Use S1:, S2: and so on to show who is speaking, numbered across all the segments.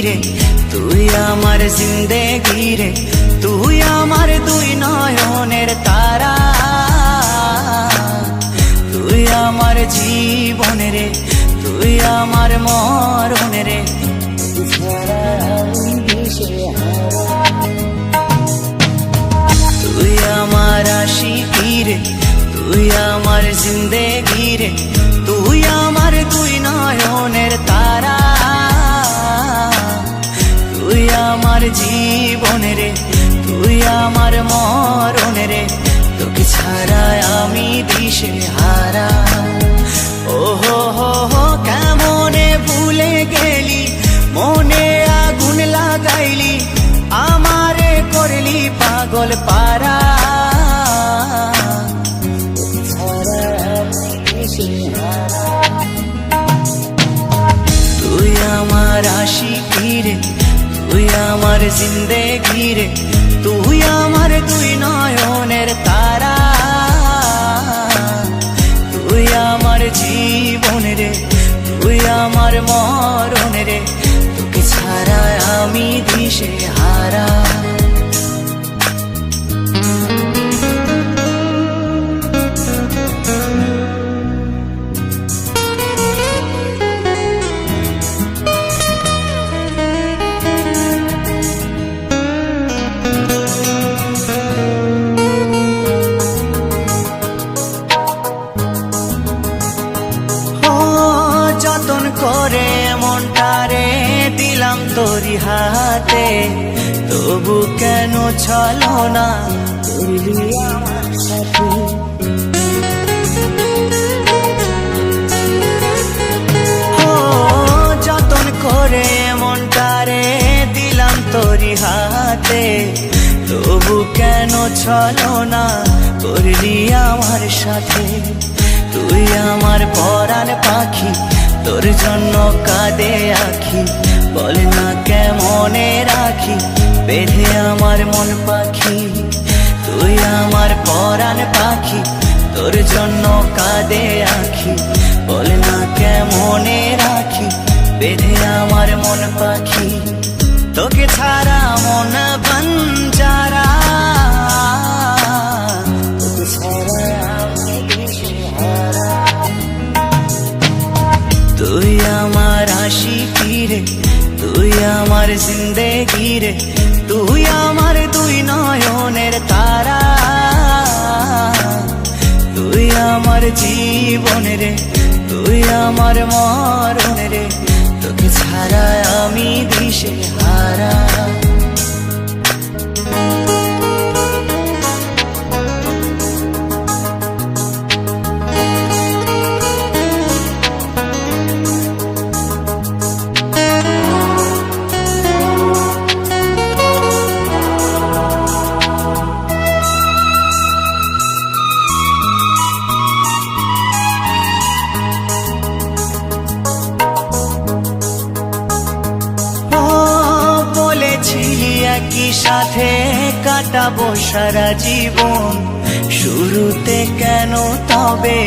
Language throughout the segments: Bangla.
S1: রে, তুই আমার জিন্দেগি রে, তুই আমার দুই নয়নের তারা, তুই আমার জীবন রে, তুই আমার মরণ রে, তুই আমার আশিকি রে, তুই আমার জিন্দেগি রে, তুই আমার দুই নয়নের তারা, তুই আমার জীবন রে, তুই আমার মরণ রে, তোকে ছাড়া আমি দিশে হারা। ও হো হো হো কেমনে ভুলে গেলি, মনে আগুন লাগাইলি, আমারে করলি পাগল পারা, তুই আমার আশিকি রে, তুই আমার জিন্দেগি রে, তুই আমার দুই নয়নের তারা, তুই আমার জীবন রে, তুই আমার মরণ রে, তোকে ছাড়া আমি দিশে হারা। যতন করে মনটারে দিলাম তোরি হাতে, তবু কেন ছলো না করলি আমার সাথে, যতন করে মনটারে দিলাম তোরি হাতে, তবু কেন ছলো না করলি আমার সাথে, তুই আমার পরাণ পাখি, তোর জন্য কাঁদে আখি, বল না কেমনে রাখি বেঁধে আমার মন পাখি, তুই আমার পরাণ পাখি, তোর জন্য কাঁদে আখি, বল না কেমনে রাখি বেঁধে আমার মন পাখি, তোকে ছাড়া মন বঞ্জারা, তোকে ছাড়া আমি দিশেহারা, তুই আমার আশিকি রে, তুই আমার জিন্দেগি রে, তুই আমার দুই নয়নের তারা, তুই আমার জীবন রে, তুই আমার মরণ রে, তোকে ছাড়া আমি দিশে হারা। একই সাথে কাটাবো সারা জীবন, শুরুতে কেন তবে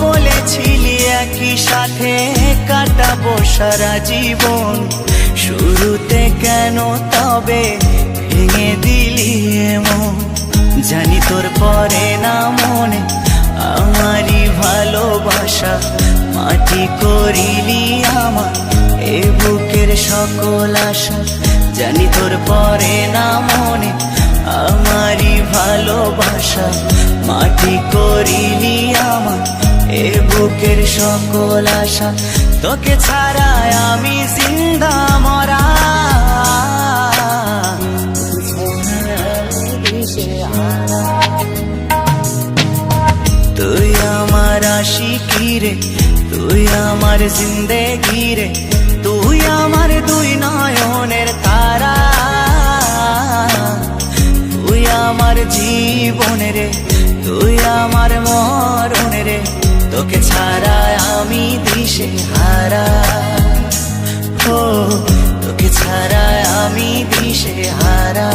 S1: বলেছিলি একই সাথে কাটাবো সারা জীবন, শুরুতে কেন তবে ভেঙে দিলি এমন, জানি তোর পরে না মনে আমারই ভালোবাসা, মাটি করিলি আমার এ বুকের সকল আশা, জানি তোর পরে না মনে আমারই ভালোবাসা, মাটি করিলি আমার এ বুকের সকল আশা, তোকে ছাড়া আমি জিন্দা মরা, তুই আমার আশিকি রে, তুই আমার জিন্দেগি রে, তুই আমার দুই নয়নের তারা, তুই আমার জীবন রে, তুই আমার মরণ রে, তোকে ছাড়া আমি দিশে হারা, তোকে ছাড়া আমি দিশে হারা।